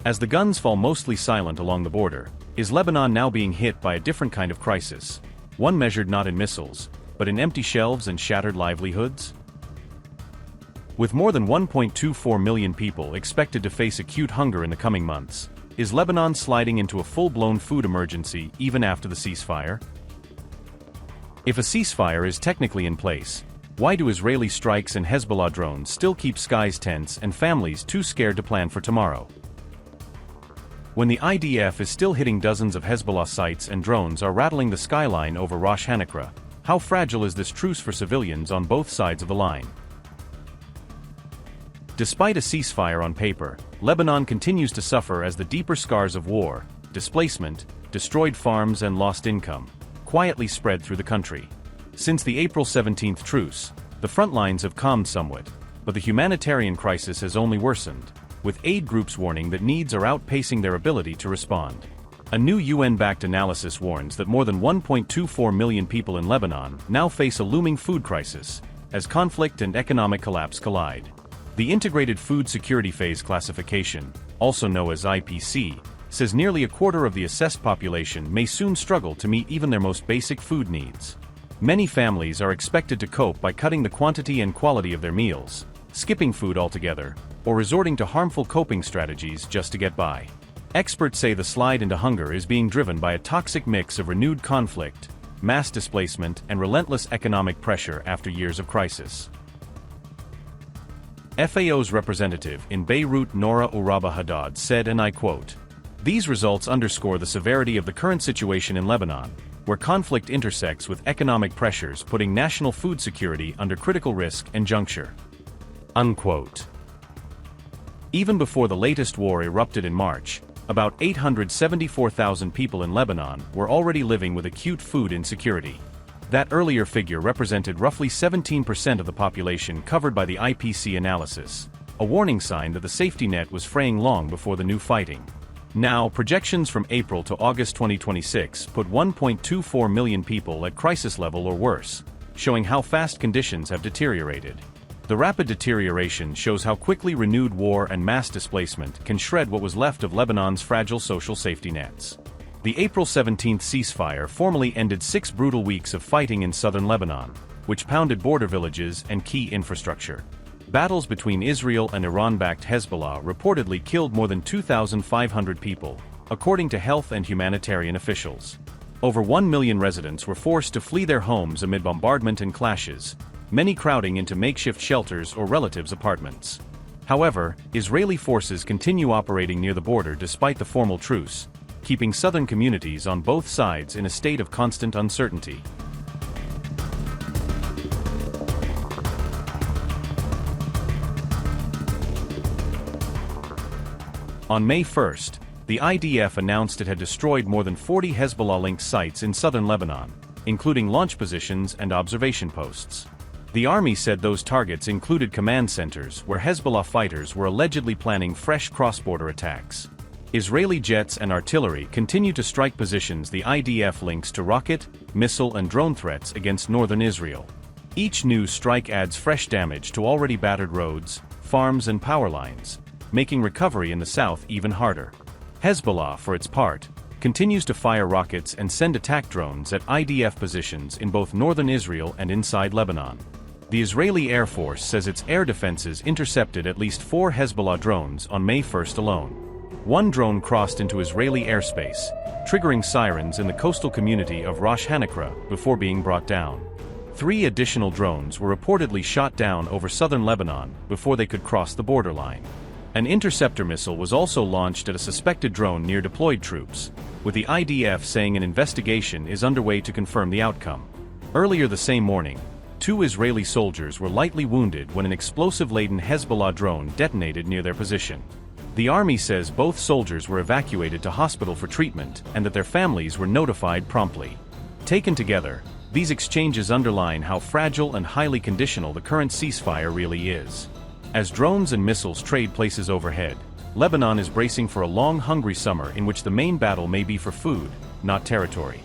As the guns fall mostly silent along the border, is Lebanon now being hit by a different kind of crisis? One measured not in missiles, but in empty shelves and shattered livelihoods? With more than 1.24 million people expected to face acute hunger in the coming months, is Lebanon sliding into a full-blown food emergency even after the ceasefire? If a ceasefire is technically in place, why do Israeli strikes and Hezbollah drones still keep skies tense and families too scared to plan for tomorrow? When the IDF is still hitting dozens of Hezbollah sites and drones are rattling the skyline over Rosh Hashanah, how fragile is this truce for civilians on both sides of the line? Despite a ceasefire on paper, Lebanon continues to suffer as the deeper scars of war, displacement, destroyed farms and lost income, quietly spread through the country. Since the April 17th truce, the front lines have calmed somewhat, but the humanitarian crisis has only worsened, with aid groups warning that needs are outpacing their ability to respond. A new UN-backed analysis warns that more than 1.24 million people in Lebanon now face a looming food crisis, as conflict and economic collapse collide. The Integrated Food Security Phase Classification, also known as IPC, says nearly a quarter of the assessed population may soon struggle to meet even their most basic food needs. Many families are expected to cope by cutting the quantity and quality of their meals, skipping food altogether, or resorting to harmful coping strategies just to get by. Experts say the slide into hunger is being driven by a toxic mix of renewed conflict, mass displacement, and relentless economic pressure after years of crisis. FAO's representative in Beirut, Nora Uraba Haddad, said, and I quote, "These results underscore the severity of the current situation in Lebanon, where conflict intersects with economic pressures putting national food security under critical risk and juncture." Unquote. Even before the latest war erupted in March, about 874,000 people in Lebanon were already living with acute food insecurity. That earlier figure represented roughly 17% of the population covered by the IPC analysis, a warning sign that the safety net was fraying long before the new fighting. Now, projections from April to August 2026 put 1.24 million people at crisis level or worse, showing how fast conditions have deteriorated. The rapid deterioration shows how quickly renewed war and mass displacement can shred what was left of Lebanon's fragile social safety nets. The April 17th ceasefire formally ended 6 brutal weeks of fighting in southern Lebanon, which pounded border villages and key infrastructure. Battles between Israel and Iran-backed Hezbollah reportedly killed more than 2,500 people, according to health and humanitarian officials. Over 1 million residents were forced to flee their homes amid bombardment and clashes, many crowding into makeshift shelters or relatives' apartments. However, Israeli forces continue operating near the border despite the formal truce, keeping southern communities on both sides in a state of constant uncertainty. On May 1st, the IDF announced it had destroyed more than 40 Hezbollah-linked sites in southern Lebanon, including launch positions and observation posts. The army said those targets included command centers where Hezbollah fighters were allegedly planning fresh cross-border attacks. Israeli jets and artillery continue to strike positions the IDF links to rocket, missile and drone threats against northern Israel. Each new strike adds fresh damage to already battered roads, farms and power lines, making recovery in the south even harder. Hezbollah, for its part, continues to fire rockets and send attack drones at IDF positions in both northern Israel and inside Lebanon. The Israeli Air Force says its air defenses intercepted at least 4 Hezbollah drones on May 1st alone. One drone crossed into Israeli airspace, triggering sirens in the coastal community of Rosh Hashanah before being brought down. 3 additional drones were reportedly shot down over southern Lebanon before they could cross the borderline. An interceptor missile was also launched at a suspected drone near deployed troops, with the IDF saying an investigation is underway to confirm the outcome. Earlier the same morning, 2 Israeli soldiers were lightly wounded when an explosive-laden Hezbollah drone detonated near their position. The army says both soldiers were evacuated to hospital for treatment and that their families were notified promptly. Taken together, these exchanges underline how fragile and highly conditional the current ceasefire really is. As drones and missiles trade places overhead, Lebanon is bracing for a long, hungry summer in which the main battle may be for food, not territory.